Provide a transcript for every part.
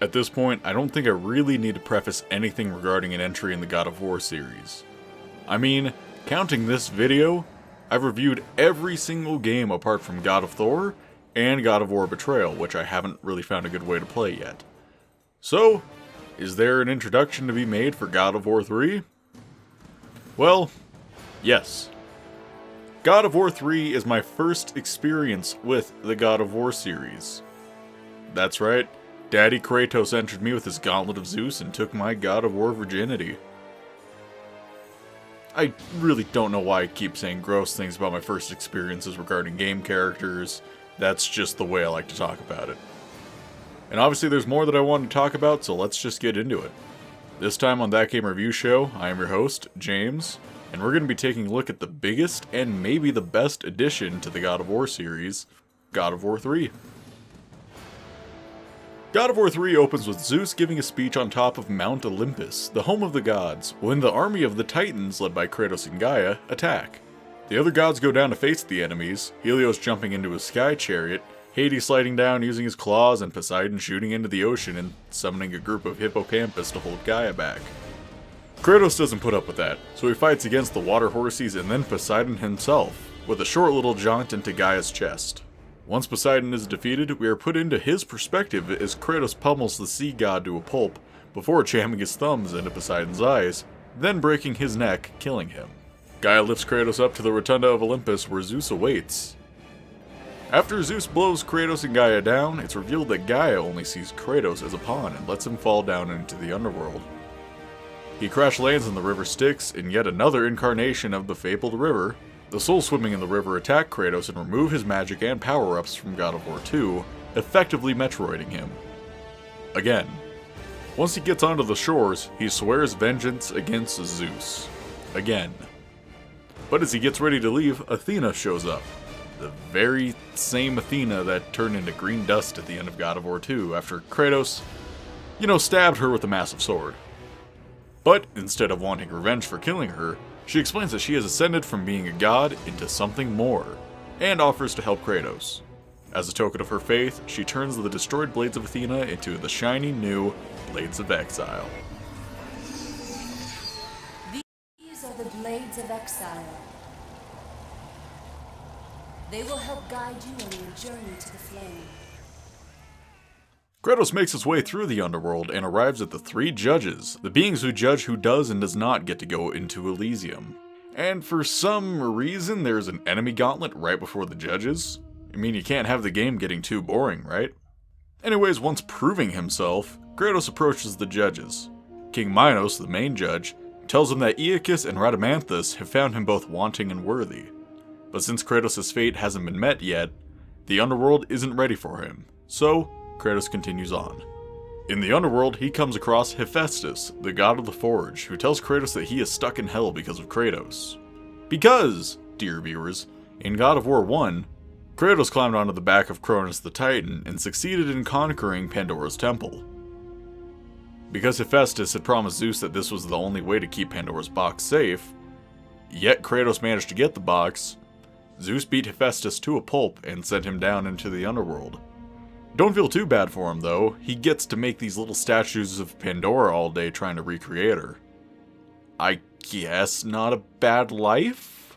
At this point, I don't think I really need to preface anything regarding an entry in the God of War series. I mean, counting this video, I've reviewed every single game apart from God of Thor and God of War Betrayal, which I haven't really found a good way to play yet. So, is there an introduction to be made for God of War 3? Well, yes. God of War 3 is my first experience with the God of War series. That's right, Daddy Kratos entered me with his Gauntlet of Zeus and took my God of War virginity. I really don't know why I keep saying gross things about my first experiences regarding game characters. That's just the way I like to talk about it. And obviously there's more that I want to talk about, so let's just get into it. This time on That Game Review Show, I am your host, James, and we're going to be taking a look at the biggest and maybe the best addition to the God of War series, God of War 3. God of War 3 opens with Zeus giving a speech on top of Mount Olympus, the home of the gods, when the army of the Titans, led by Kratos and Gaia, attack. The other gods go down to face the enemies, Helios jumping into his sky chariot, Hades sliding down using his claws, and Poseidon shooting into the ocean and summoning a group of hippocampus to hold Gaia back. Kratos doesn't put up with that, so he fights against the water horses and then Poseidon himself, with a short little jaunt into Gaia's chest. Once Poseidon is defeated, we are put into his perspective as Kratos pummels the sea god to a pulp, before jamming his thumbs into Poseidon's eyes, then breaking his neck, killing him. Gaia lifts Kratos up to the rotunda of Olympus where Zeus awaits. After Zeus blows Kratos and Gaia down, it's revealed that Gaia only sees Kratos as a pawn and lets him fall down into the underworld. He crash lands in the river Styx in yet another incarnation of the fabled river. The souls swimming in the river attack Kratos and remove his magic and power-ups from God of War 2, effectively Metroiding him. Again. Once he gets onto the shores, he swears vengeance against Zeus. Again. But as he gets ready to leave, Athena shows up. The very same Athena that turned into green dust at the end of God of War 2 after Kratos, stabbed her with a massive sword. But instead of wanting revenge for killing her, she explains that she has ascended from being a god into something more, and offers to help Kratos. As a token of her faith, she turns the destroyed Blades of Athena into the shiny new Blades of Exile. These are the Blades of Exile. They will help guide you on your journey to the flame. Kratos makes his way through the underworld and arrives at the three judges, the beings who judge who does and does not get to go into Elysium. And for some reason, there's an enemy gauntlet right before the judges. I mean, you can't have the game getting too boring, right? Anyways, once proving himself, Kratos approaches the judges. King Minos, the main judge, tells him that Aeacus and Rhadamanthus have found him both wanting and worthy. But since Kratos' fate hasn't been met yet, the underworld isn't ready for him, so Kratos continues on. In the underworld, he comes across Hephaestus, the god of the forge, who tells Kratos that he is stuck in hell because of Kratos. Because, dear viewers, in God of War 1, Kratos climbed onto the back of Cronus the Titan and succeeded in conquering Pandora's temple. Because Hephaestus had promised Zeus that this was the only way to keep Pandora's box safe, yet Kratos managed to get the box, Zeus beat Hephaestus to a pulp and sent him down into the underworld. Don't feel too bad for him though, he gets to make these little statues of Pandora all day trying to recreate her. I guess not a bad life?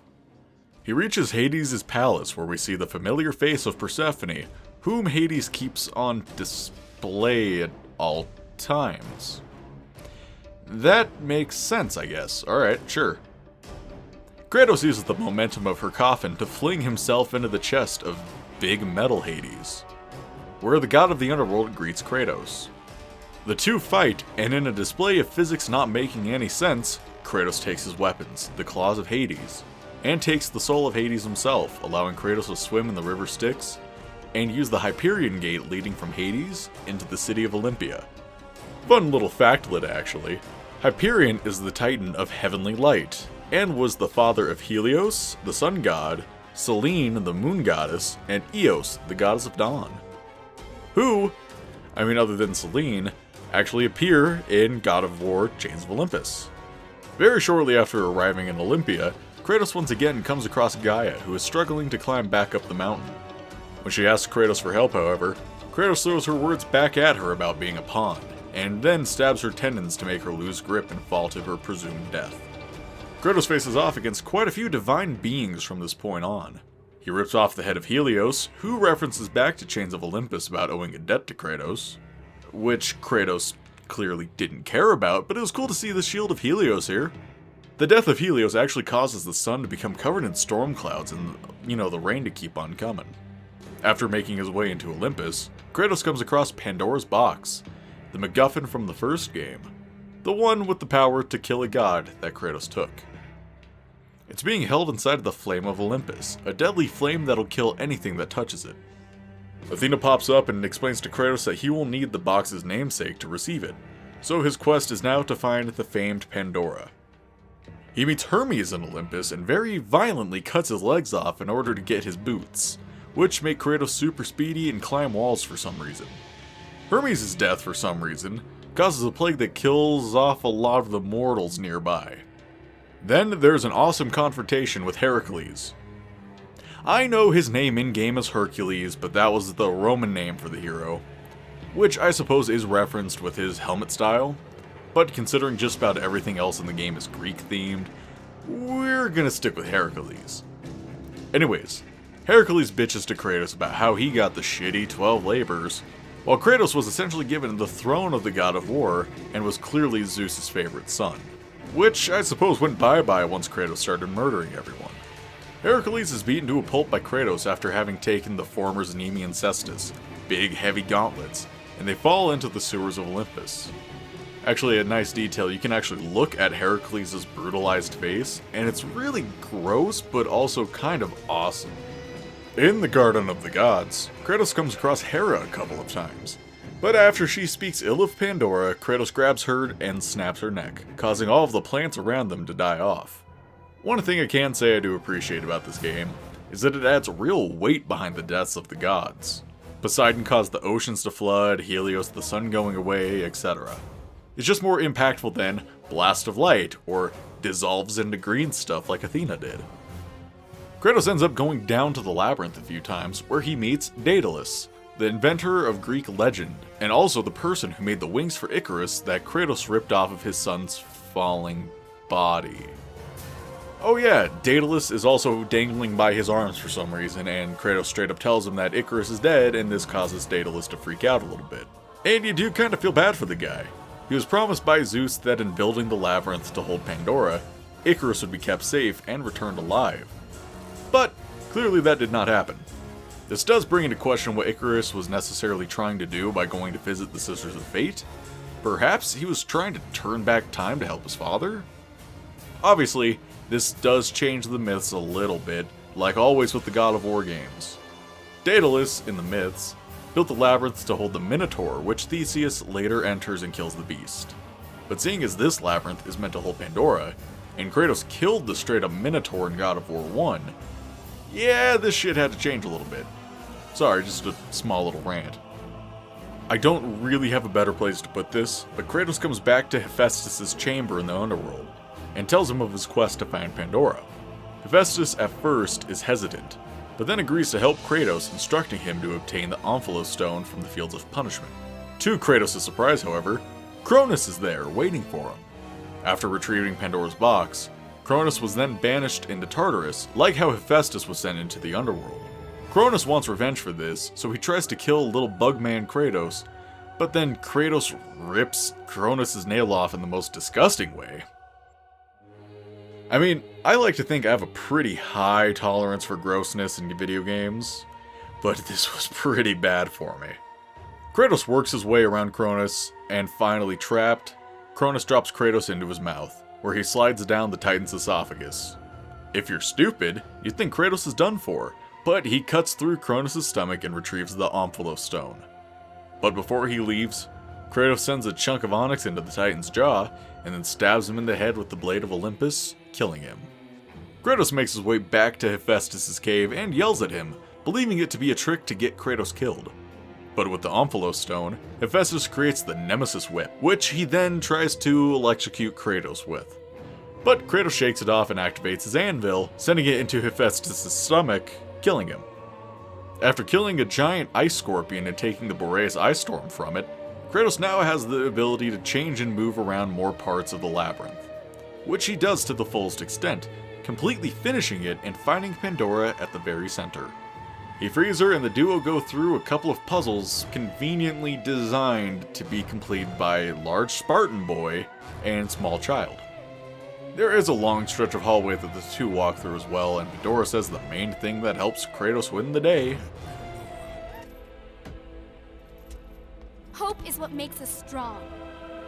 He reaches Hades' palace where we see the familiar face of Persephone, whom Hades keeps on display at all times. That makes sense, I guess. Alright, sure. Kratos uses the momentum of her coffin to fling himself into the chest of Big Metal Hades, where the god of the underworld greets Kratos. The two fight, and in a display of physics not making any sense, Kratos takes his weapons, the claws of Hades, and takes the soul of Hades himself, allowing Kratos to swim in the river Styx, and use the Hyperion Gate leading from Hades into the city of Olympia. Fun little factlet actually, Hyperion is the titan of heavenly light, and was the father of Helios, the sun god, Selene, the moon goddess, and Eos, the goddess of dawn. Who, other than Selene, actually appear in God of War Chains of Olympus. Very shortly after arriving in Olympia, Kratos once again comes across Gaia, who is struggling to climb back up the mountain. When she asks Kratos for help, however, Kratos throws her words back at her about being a pawn, and then stabs her tendons to make her lose grip and fall to her presumed death. Kratos faces off against quite a few divine beings from this point on. He rips off the head of Helios, who references back to Chains of Olympus about owing a debt to Kratos, which Kratos clearly didn't care about, but it was cool to see the shield of Helios here. The death of Helios actually causes the sun to become covered in storm clouds and, the rain to keep on coming. After making his way into Olympus, Kratos comes across Pandora's box, the MacGuffin from the first game, the one with the power to kill a god that Kratos took. It's being held inside the Flame of Olympus, a deadly flame that'll kill anything that touches it. Athena pops up and explains to Kratos that he will need the box's namesake to receive it, so his quest is now to find the famed Pandora. He meets Hermes in Olympus and very violently cuts his legs off in order to get his boots, which make Kratos super speedy and climb walls for some reason. Hermes' death, for some reason, causes a plague that kills off a lot of the mortals nearby. Then there's an awesome confrontation with Heracles. I know his name in-game is Hercules, but that was the Roman name for the hero, which I suppose is referenced with his helmet style, but considering just about everything else in the game is Greek-themed, we're gonna stick with Heracles. Anyways, Heracles bitches to Kratos about how he got the shitty 12 labors, while Kratos was essentially given the throne of the god of war and was clearly Zeus's favorite son. Which I suppose went bye-bye once Kratos started murdering everyone. Heracles is beaten to a pulp by Kratos after having taken the former's Nemean cestus, big heavy gauntlets, and they fall into the sewers of Olympus. Actually, a nice detail, you can actually look at Heracles' brutalized face, and it's really gross, but also kind of awesome. In the Garden of the Gods, Kratos comes across Hera a couple of times. But after she speaks ill of Pandora, Kratos grabs her and snaps her neck, causing all of the plants around them to die off. One thing I can say I do appreciate about this game is that it adds real weight behind the deaths of the gods. Poseidon caused the oceans to flood, Helios the sun going away, etc. It's just more impactful than Blast of Light or dissolves into green stuff like Athena did. Kratos ends up going down to the labyrinth a few times where he meets Daedalus, the inventor of Greek legend, and also the person who made the wings for Icarus that Kratos ripped off of his son's falling body. Oh yeah, Daedalus is also dangling by his arms for some reason, and Kratos straight up tells him that Icarus is dead, and this causes Daedalus to freak out a little bit. And you do kind of feel bad for the guy. He was promised by Zeus that in building the labyrinth to hold Pandora, Icarus would be kept safe and returned alive. But clearly that did not happen. This does bring into question what Icarus was necessarily trying to do by going to visit the Sisters of Fate. Perhaps he was trying to turn back time to help his father? Obviously, this does change the myths a little bit, like always with the God of War games. Daedalus, in the myths, built the labyrinth to hold the Minotaur, which Theseus later enters and kills the beast. But seeing as this labyrinth is meant to hold Pandora, and Kratos killed the straight-up Minotaur in God of War 1, yeah, this shit had to change a little bit. Sorry, just a small little rant. I don't really have a better place to put this, but Kratos comes back to Hephaestus' chamber in the underworld, and tells him of his quest to find Pandora. Hephaestus at first is hesitant, but then agrees to help Kratos, instructing him to obtain the Omphalos stone from the Fields of Punishment. To Kratos' surprise, however, Cronus is there, waiting for him. After retrieving Pandora's box, Cronus was then banished into Tartarus, like how Hephaestus was sent into the underworld. Cronus wants revenge for this, so he tries to kill little bugman Kratos, but then Kratos rips Cronus' nail off in the most disgusting way. I mean, I like to think I have a pretty high tolerance for grossness in video games, but this was pretty bad for me. Kratos works his way around Cronus, and finally trapped, Cronus drops Kratos into his mouth, where he slides down the Titan's esophagus. If you're stupid, you'd think Kratos is done for, but he cuts through Cronus' stomach and retrieves the Omphalos stone. But before he leaves, Kratos sends a chunk of onyx into the Titan's jaw, and then stabs him in the head with the blade of Olympus, killing him. Kratos makes his way back to Hephaestus' cave and yells at him, believing it to be a trick to get Kratos killed. But with the Omphalos stone, Hephaestus creates the Nemesis Whip, which he then tries to electrocute Kratos with. But Kratos shakes it off and activates his anvil, sending it into Hephaestus' stomach, killing him. After killing a giant ice scorpion and taking the Boreas ice storm from it, Kratos now has the ability to change and move around more parts of the labyrinth, which he does to the fullest extent, completely finishing it and finding Pandora at the very center. He frees her and the duo go through a couple of puzzles conveniently designed to be completed by large Spartan boy and small child. There is a long stretch of hallway that the two walk through as well, and Pandora says the main thing that helps Kratos win the day. Hope is what makes us strong.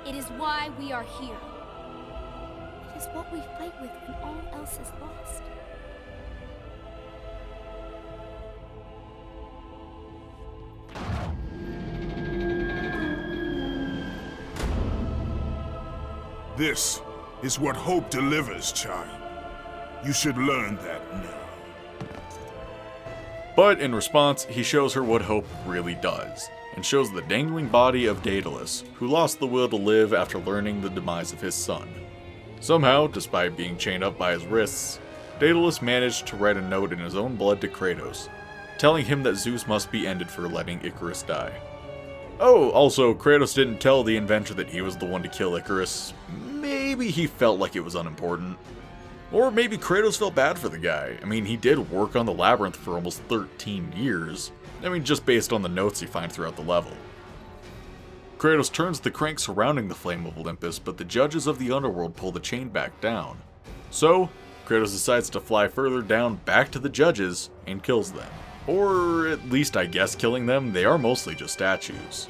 It is why we are here. It is what we fight with when all else is lost. This is what hope delivers, child. You should learn that now. But in response, he shows her what hope really does, and shows the dangling body of Daedalus, who lost the will to live after learning the demise of his son. Somehow, despite being chained up by his wrists, Daedalus managed to write a note in his own blood to Kratos, telling him that Zeus must be ended for letting Icarus die. Oh, also, Kratos didn't tell the inventor that he was the one to kill Icarus. Maybe he felt like it was unimportant. Or maybe Kratos felt bad for the guy. I mean, he did work on the labyrinth for almost 13 years. I mean, just based on the notes you find throughout the level. Kratos turns the crank surrounding the Flame of Olympus, but the judges of the underworld pull the chain back down. So, Kratos decides to fly further down back to the judges and kills them. Or at least I guess killing them, they are mostly just statues.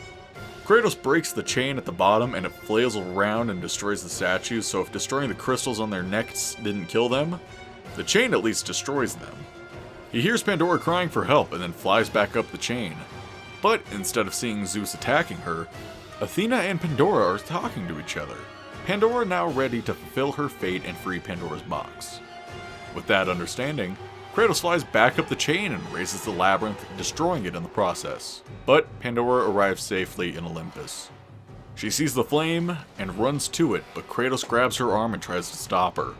Kratos breaks the chain at the bottom and it flails around and destroys the statues, so if destroying the crystals on their necks didn't kill them, the chain at least destroys them. He hears Pandora crying for help and then flies back up the chain. But instead of seeing Zeus attacking her, Athena and Pandora are talking to each other. Pandora now ready to fulfill her fate and free Pandora's box. With that understanding, Kratos flies back up the chain and races the labyrinth, destroying it in the process. But Pandora arrives safely in Olympus. She sees the flame and runs to it, but Kratos grabs her arm and tries to stop her.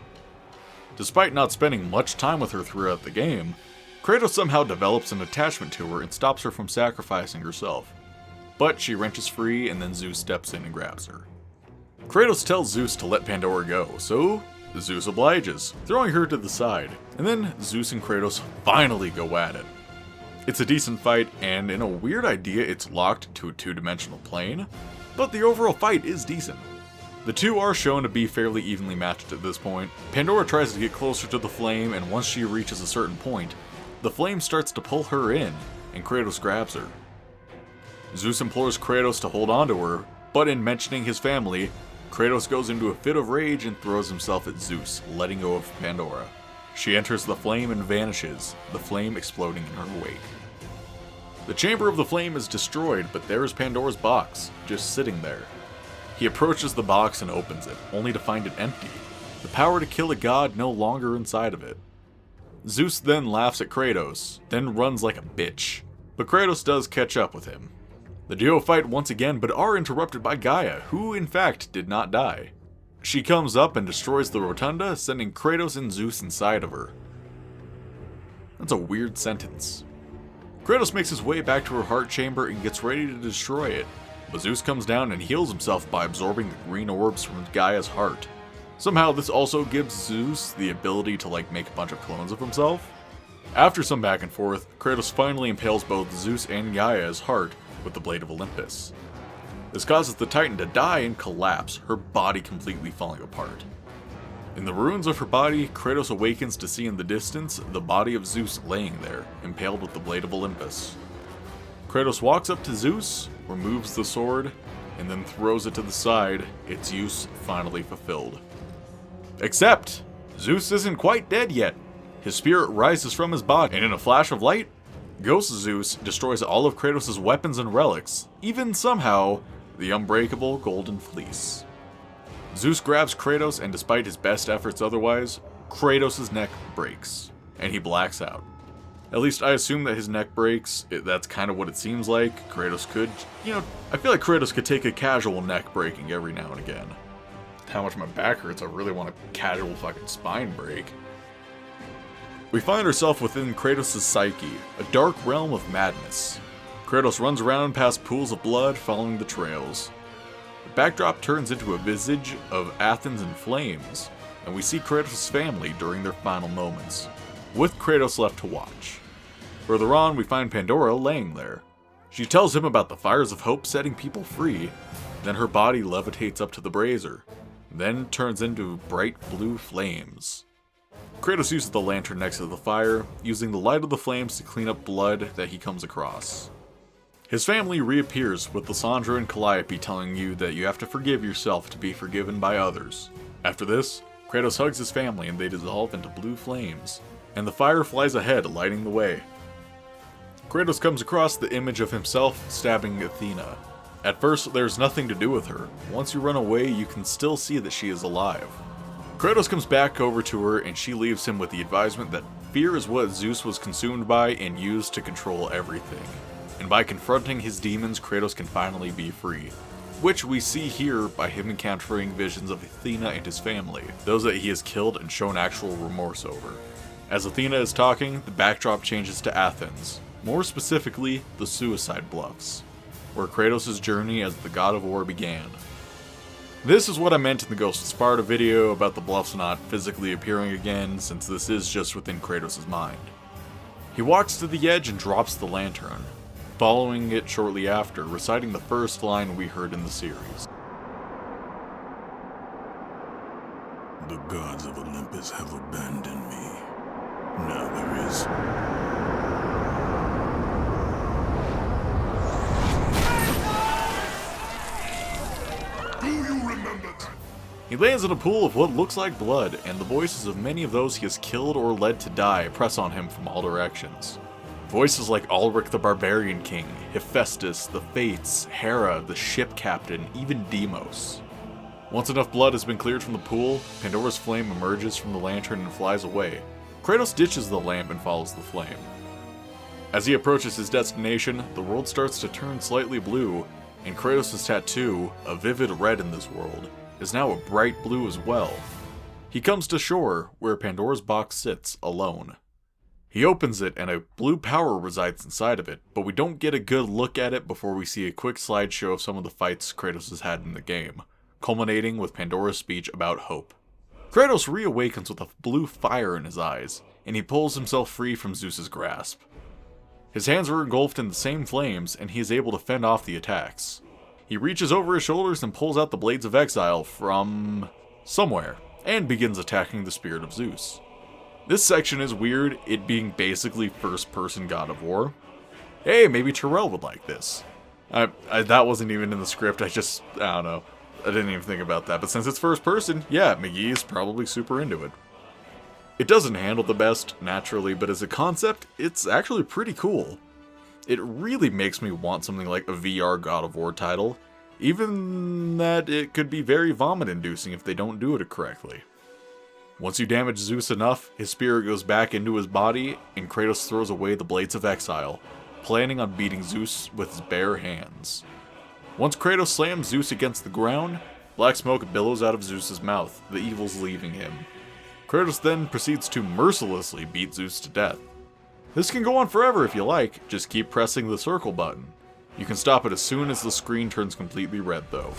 Despite not spending much time with her throughout the game, Kratos somehow develops an attachment to her and stops her from sacrificing herself. But she wrenches free and then Zeus steps in and grabs her. Kratos tells Zeus to let Pandora go, so Zeus obliges, throwing her to the side, and then Zeus and Kratos finally go at it. It's a decent fight, and in a weird idea it's locked to a two-dimensional plane, but the overall fight is decent. The two are shown to be fairly evenly matched at this point. Pandora tries to get closer to the flame, and once she reaches a certain point, the flame starts to pull her in, and Kratos grabs her. Zeus implores Kratos to hold on to her, but in mentioning his family, Kratos goes into a fit of rage and throws himself at Zeus, letting go of Pandora. She enters the flame and vanishes, the flame exploding in her wake. The chamber of the flame is destroyed, but there is Pandora's box, just sitting there. He approaches the box and opens it, only to find it empty, the power to kill a god no longer inside of it. Zeus then laughs at Kratos, then runs like a bitch, but Kratos does catch up with him. The duo fight once again, but are interrupted by Gaia, who in fact did not die. She comes up and destroys the rotunda, sending Kratos and Zeus inside of her. That's a weird sentence. Kratos makes his way back to her heart chamber and gets ready to destroy it, but Zeus comes down and heals himself by absorbing the green orbs from Gaia's heart. Somehow this also gives Zeus the ability to make a bunch of clones of himself. After some back and forth, Kratos finally impales both Zeus and Gaia's heart with the Blade of Olympus. This causes the Titan to die and collapse, her body completely falling apart. In the ruins of her body, Kratos awakens to see in the distance the body of Zeus laying there, impaled with the Blade of Olympus. Kratos walks up to Zeus, removes the sword, and then throws it to the side, its use finally fulfilled. Except, Zeus isn't quite dead yet. His spirit rises from his body, and in a flash of light, Ghost Zeus destroys all of Kratos' weapons and relics, even somehow, the unbreakable Golden Fleece. Zeus grabs Kratos, and despite his best efforts otherwise, Kratos' neck breaks, and he blacks out. At least I assume that his neck breaks, that's kind of what it seems like. Kratos could, I feel like Kratos could take a casual neck breaking every now and again. How much my back hurts, I really want a casual fucking spine break. We find ourselves within Kratos' psyche, a dark realm of madness. Kratos runs around past pools of blood following the trails. The backdrop turns into a visage of Athens in flames, and we see Kratos' family during their final moments, with Kratos left to watch. Further on, we find Pandora laying there. She tells him about the fires of hope setting people free, then her body levitates up to the brazier, then turns into bright blue flames. Kratos uses the lantern next to the fire, using the light of the flames to clean up blood that he comes across. His family reappears with Lysandra and Calliope telling you that you have to forgive yourself to be forgiven by others. After this, Kratos hugs his family and they dissolve into blue flames, and the fire flies ahead, lighting the way. Kratos comes across the image of himself stabbing Athena. At first, there's nothing to do with her. Once you run away, you can still see that she is alive. Kratos comes back over to her and she leaves him with the advisement that fear is what Zeus was consumed by and used to control everything. And by confronting his demons, Kratos can finally be free. Which we see here by him encountering visions of Athena and his family, those that he has killed and shown actual remorse over. As Athena is talking, the backdrop changes to Athens, more specifically the Suicide Bluffs, where Kratos' journey as the god of war began. This is what I meant in the Ghost of Sparta video about the bluffs not physically appearing again, since this is just within Kratos' mind. He walks to the edge and drops the lantern, following it shortly after, reciting the first line we heard in the series. The gods of Olympus have abandoned me. Now there is He lands in a pool of what looks like blood, and the voices of many of those he has killed or led to die press on him from all directions. Voices like Ulrich the Barbarian King, Hephaestus, the Fates, Hera, the ship captain, even Deimos. Once enough blood has been cleared from the pool, Pandora's flame emerges from the lantern and flies away. Kratos ditches the lamp and follows the flame. As he approaches his destination, the world starts to turn slightly blue, and Kratos' tattoo, a vivid red in this world, is now a bright blue as well. He comes to shore, where Pandora's box sits, alone. He opens it and a blue power resides inside of it, but we don't get a good look at it before we see a quick slideshow of some of the fights Kratos has had in the game, culminating with Pandora's speech about hope. Kratos reawakens with a blue fire in his eyes, and he pulls himself free from Zeus's grasp. His hands are engulfed in the same flames, and he is able to fend off the attacks. He reaches over his shoulders and pulls out the Blades of Exile from somewhere, and begins attacking the spirit of Zeus. This section is weird, it being basically first-person God of War. Hey, maybe Terrell would like this. That wasn't even in the script, I don't know. I didn't even think about that, but since it's first-person, yeah, McGee's probably super into it. It doesn't handle the best, naturally, but as a concept, it's actually pretty cool. It really makes me want something like a VR God of War title, even that it could be very vomit-inducing if they don't do it correctly. Once you damage Zeus enough, his spirit goes back into his body, and Kratos throws away the Blades of Exile, planning on beating Zeus with his bare hands. Once Kratos slams Zeus against the ground, black smoke billows out of Zeus's mouth, the evils leaving him. Kratos then proceeds to mercilessly beat Zeus to death. This can go on forever if you like, just keep pressing the circle button. You can stop it as soon as the screen turns completely red though.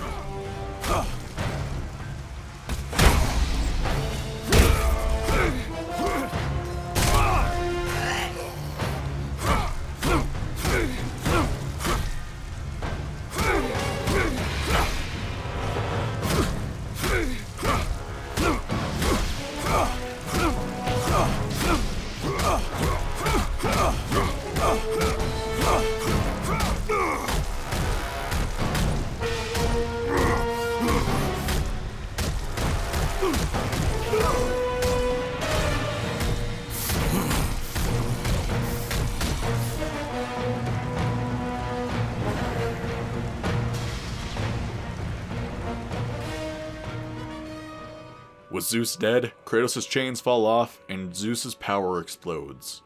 With Zeus dead, Kratos' chains fall off, and Zeus' power explodes.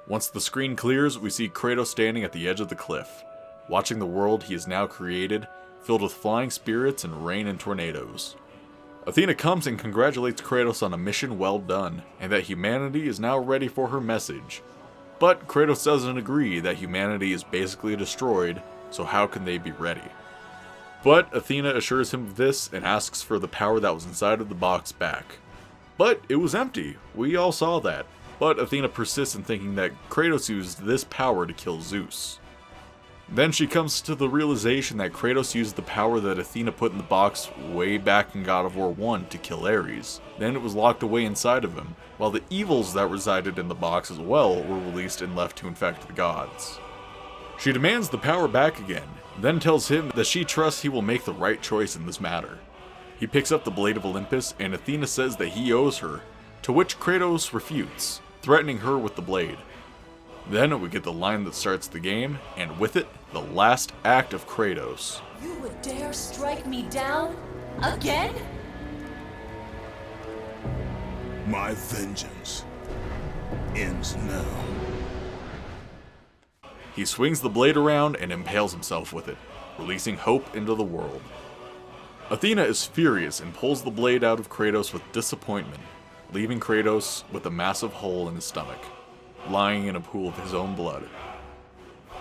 Once the screen clears, we see Kratos standing at the edge of the cliff, watching the world he has now created, filled with flying spirits and rain and tornadoes. Athena comes and congratulates Kratos on a mission well done, and that humanity is now ready for her message. But Kratos doesn't agree that humanity is basically destroyed, so how can they be ready? But Athena assures him of this and asks for the power that was inside of the box back. But it was empty, we all saw that. But Athena persists in thinking that Kratos used this power to kill Zeus. Then she comes to the realization that Kratos used the power that Athena put in the box way back in God of War I to kill Ares. Then it was locked away inside of him, while the evils that resided in the box as well were released and left to infect the gods. She demands the power back again, then tells him that she trusts he will make the right choice in this matter. He picks up the Blade of Olympus, and Athena says that he owes her, to which Kratos refutes, threatening her with the blade. Then we get the line that starts the game, and with it, the last act of Kratos. You would dare strike me down? Again? My vengeance ends now. He swings the blade around and impales himself with it, releasing hope into the world. Athena is furious and pulls the blade out of Kratos with disappointment, leaving Kratos with a massive hole in his stomach, lying in a pool of his own blood.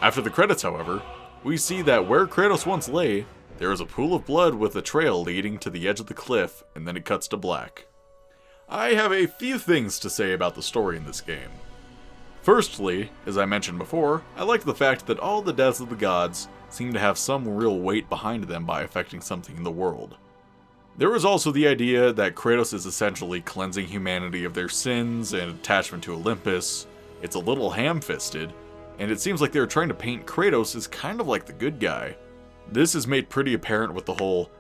After the credits, however, we see that where Kratos once lay, there is a pool of blood with a trail leading to the edge of the cliff, and then it cuts to black. I have a few things to say about the story in this game. Firstly, as I mentioned before, I like the fact that all the deaths of the gods seem to have some real weight behind them by affecting something in the world. There is also the idea that Kratos is essentially cleansing humanity of their sins and attachment to Olympus. It's a little ham-fisted, and it seems like they're trying to paint Kratos as kind of like the good guy. This is made pretty apparent with the whole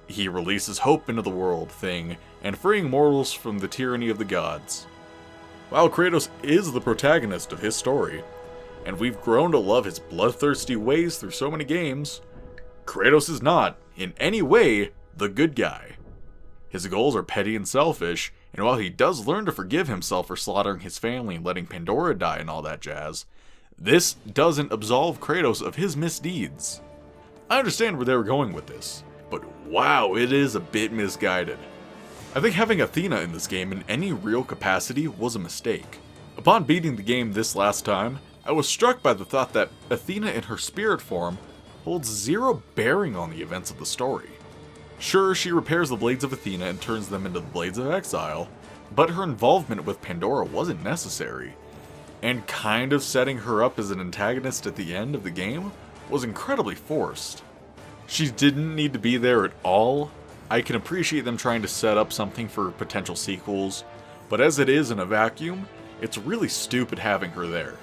"he releases hope into the world" thing, and freeing mortals from the tyranny of the gods. While Kratos is the protagonist of his story, and we've grown to love his bloodthirsty ways through so many games, Kratos is not, in any way, the good guy. His goals are petty and selfish, and while he does learn to forgive himself for slaughtering his family and letting Pandora die and all that jazz, this doesn't absolve Kratos of his misdeeds. I understand where they were going with this, but wow, it is a bit misguided. I think having Athena in this game in any real capacity was a mistake. Upon beating the game this last time, I was struck by the thought that Athena in her spirit form holds zero bearing on the events of the story. Sure, she repairs the Blades of Athena and turns them into the Blades of Exile, but her involvement with Pandora wasn't necessary, and kind of setting her up as an antagonist at the end of the game was incredibly forced. She didn't need to be there at all. I can appreciate them trying to set up something for potential sequels, but as it is in a vacuum, it's really stupid having her there.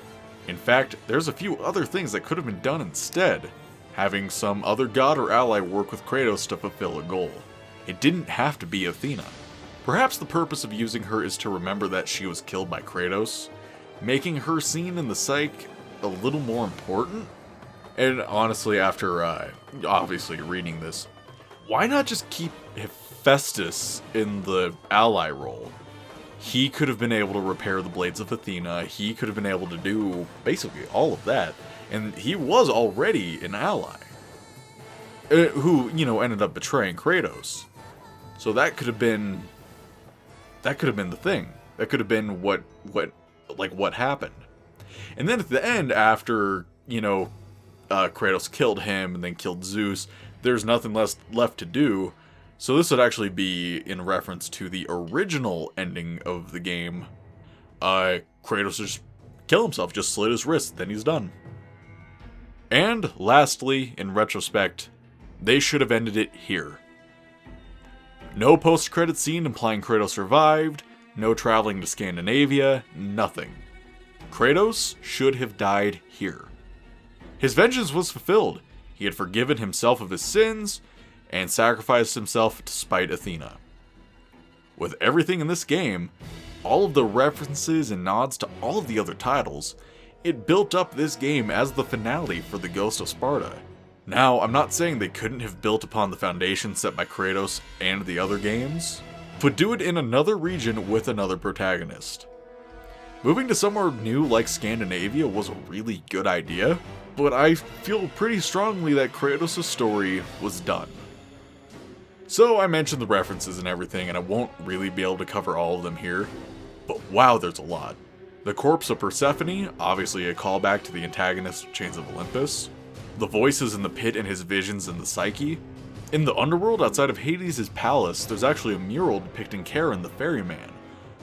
In fact, there's a few other things that could have been done instead. Having some other god or ally work with Kratos to fulfill a goal. It didn't have to be Athena. Perhaps the purpose of using her is to remember that she was killed by Kratos, making her scene in the psych a little more important? And honestly, after obviously reading this, why not just keep Hephaestus in the ally role? He could have been able to repair the Blades of Athena, he could have been able to do basically all of that, and he was already an ally. Who, ended up betraying Kratos. So that could have been the thing. That could have been what happened. And then at the end, after, Kratos killed him and then killed Zeus, there's nothing left to do. So this would actually be in reference to the original ending of the game. Kratos just killed himself, just slit his wrist, then he's done. And lastly, in retrospect, they should have ended it here. No post-credit scene implying Kratos survived, no traveling to Scandinavia, nothing. Kratos should have died here. His vengeance was fulfilled. He had forgiven himself of his sins, and sacrificed himself to spite Athena. With everything in this game, all of the references and nods to all of the other titles, it built up this game as the finale for the Ghost of Sparta. Now, I'm not saying they couldn't have built upon the foundation set by Kratos and the other games, but do it in another region with another protagonist. Moving to somewhere new like Scandinavia was a really good idea, but I feel pretty strongly that Kratos' story was done. So I mentioned the references and everything, and I won't really be able to cover all of them here, but wow, there's a lot. The corpse of Persephone, obviously a callback to the antagonist of Chains of Olympus. The voices in the pit and his visions in the psyche. In the underworld outside of Hades' palace, there's actually a mural depicting Charon the ferryman,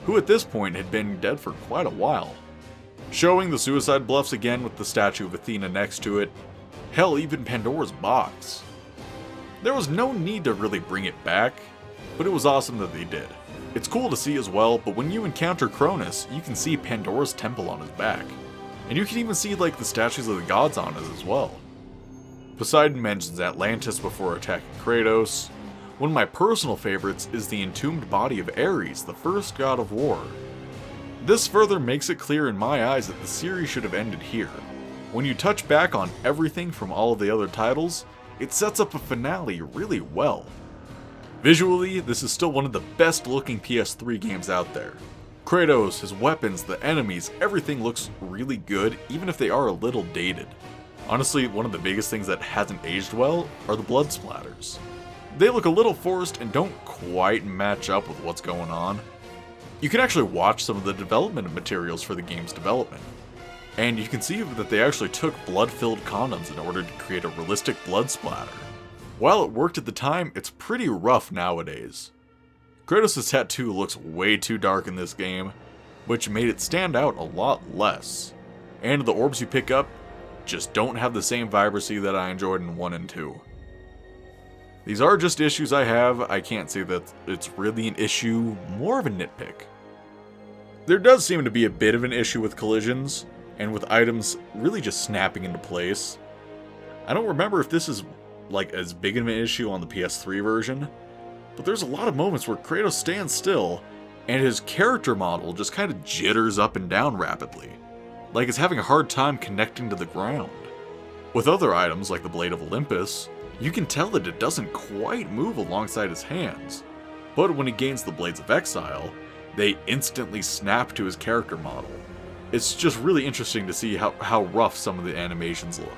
who at this point had been dead for quite a while. Showing the suicide bluffs again with the statue of Athena next to it. Hell, even Pandora's box. There was no need to really bring it back, but it was awesome that they did. It's cool to see as well, but when you encounter Cronus, you can see Pandora's temple on his back. And you can even see like the statues of the gods on it as well. Poseidon mentions Atlantis before attacking Kratos. One of my personal favorites is the entombed body of Ares, the first god of war. This further makes it clear in my eyes that the series should have ended here. When you touch back on everything from all of the other titles, it sets up a finale really well. Visually, this is still one of the best looking PS3 games out there. Kratos, his weapons, the enemies, everything looks really good, even if they are a little dated. Honestly, one of the biggest things that hasn't aged well are the blood splatters. They look a little forced and don't quite match up with what's going on. You can actually watch some of the development materials for the game's development, and you can see that they actually took blood-filled condoms in order to create a realistic blood splatter. While it worked at the time, it's pretty rough nowadays. Kratos' tattoo looks way too dark in this game, which made it stand out a lot less. And the orbs you pick up just don't have the same vibrancy that I enjoyed in 1 and 2. These are just issues I have. I can't say that it's really an issue, more of a nitpick. There does seem to be a bit of an issue with collisions, and with items really just snapping into place. I don't remember if this is like as big of an issue on the PS3 version, but there's a lot of moments where Kratos stands still, and his character model just kind of jitters up and down rapidly, like it's having a hard time connecting to the ground. With other items like the Blade of Olympus, you can tell that it doesn't quite move alongside his hands, but when he gains the Blades of Exile, they instantly snap to his character model. It's just really interesting to see how rough some of the animations look.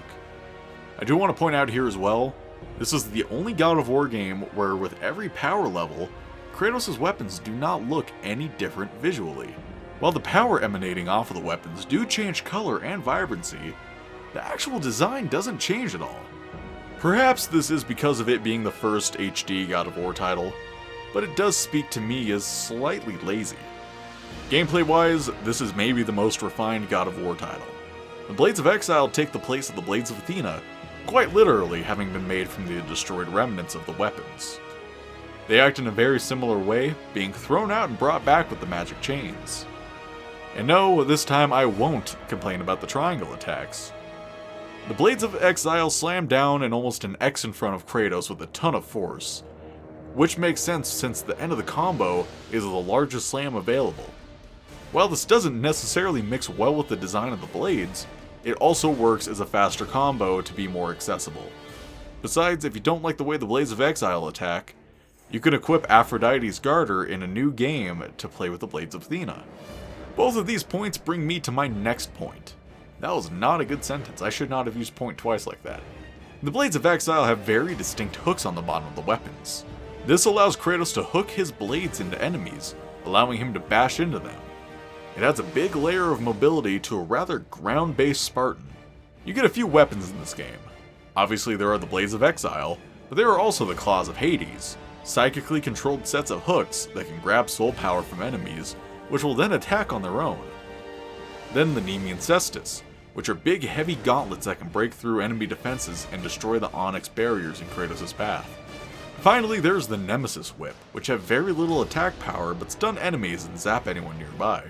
I do want to point out here as well, this is the only God of War game where with every power level, Kratos' weapons do not look any different visually. While the power emanating off of the weapons do change color and vibrancy, the actual design doesn't change at all. Perhaps this is because of it being the first HD God of War title, but it does speak to me as slightly lazy. Gameplay-wise, this is maybe the most refined God of War title. The Blades of Exile take the place of the Blades of Athena, quite literally having been made from the destroyed remnants of the weapons. They act in a very similar way, being thrown out and brought back with the magic chains. And no, this time I won't complain about the triangle attacks. The Blades of Exile slam down in almost an X in front of Kratos with a ton of force, which makes sense since the end of the combo is the largest slam available. While this doesn't necessarily mix well with the design of the blades, it also works as a faster combo to be more accessible. Besides, if you don't like the way the Blades of Exile attack, you can equip Aphrodite's Garter in a new game to play with the Blades of Athena. Both of these points bring me to my next point. That was not a good sentence. I should not have used point twice like that. The Blades of Exile have very distinct hooks on the bottom of the weapons. This allows Kratos to hook his blades into enemies, allowing him to bash into them. It adds a big layer of mobility to a rather ground-based Spartan. You get a few weapons in this game. Obviously there are the Blades of Exile, but there are also the Claws of Hades, psychically controlled sets of hooks that can grab soul power from enemies, which will then attack on their own. Then the Nemean Cestus, which are big heavy gauntlets that can break through enemy defenses and destroy the onyx barriers in Kratos' path. Finally, there's the Nemesis Whip, which have very little attack power but stun enemies and zap anyone nearby.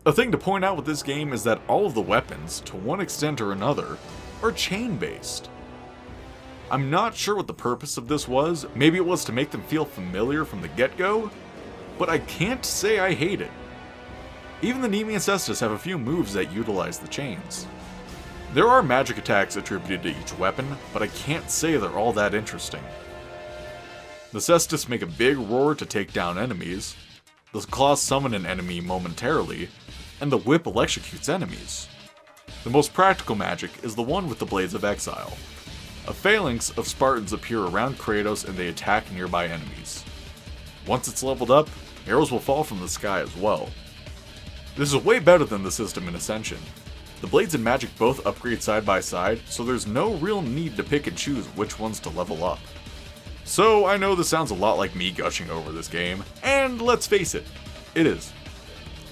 A thing to point out with this game is that all of the weapons, to one extent or another, are chain-based. I'm not sure what the purpose of this was, maybe it was to make them feel familiar from the get-go, but I can't say I hate it. Even the Nemean Cestus have a few moves that utilize the chains. There are magic attacks attributed to each weapon, but I can't say they're all that interesting. The Cestus make a big roar to take down enemies, the claws summon an enemy momentarily, and the whip electrocutes enemies. The most practical magic is the one with the Blades of Exile. A phalanx of Spartans appear around Kratos and they attack nearby enemies. Once it's leveled up, arrows will fall from the sky as well. This is way better than the system in Ascension. The blades and magic both upgrade side by side, so there's no real need to pick and choose which ones to level up. So I know this sounds a lot like me gushing over this game, and let's face it, it is.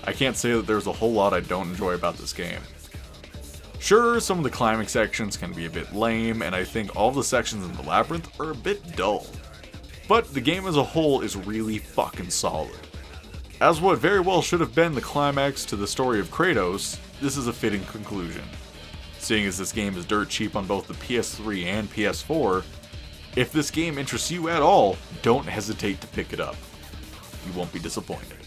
I can't say that there's a whole lot I don't enjoy about this game. Sure, some of the climbing sections can be a bit lame, and I think all the sections in the labyrinth are a bit dull. But the game as a whole is really fucking solid. As what very well should have been the climax to the story of Kratos, this is a fitting conclusion. Seeing as this game is dirt cheap on both the PS3 and PS4, if this game interests you at all, don't hesitate to pick it up. You won't be disappointed.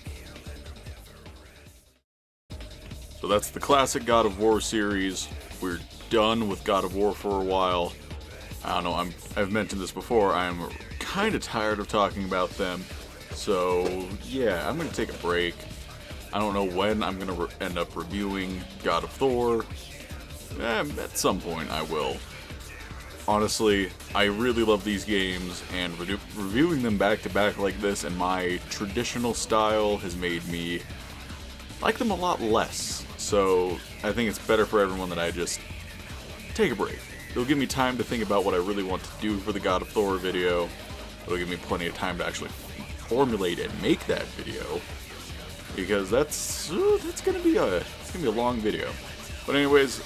So that's the classic God of War series. We're done with God of War for a while. I don't know, I've mentioned this before, I'm kind of tired of talking about them. So yeah, I'm going to take a break. I don't know when I'm going to end up reviewing God of Thor. At some point I will. Honestly, I really love these games, and reviewing them back to back like this in my traditional style has made me like them a lot less. So I think it's better for everyone that I just take a break. It'll give me time to think about what I really want to do for the God of Thor video. It'll give me plenty of time to actually formulate and make that video, because that's gonna be a long video. But anyways,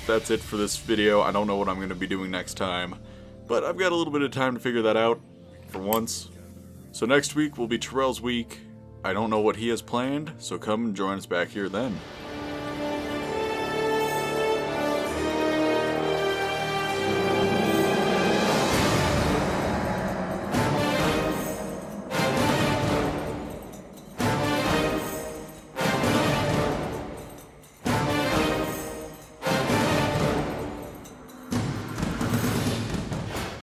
that's it for this video. I don't know what I'm gonna be doing next time, but I've got a little bit of time to figure that out for once. So next week will be Terrell's week. I don't know what he has planned, so come and join us back here then.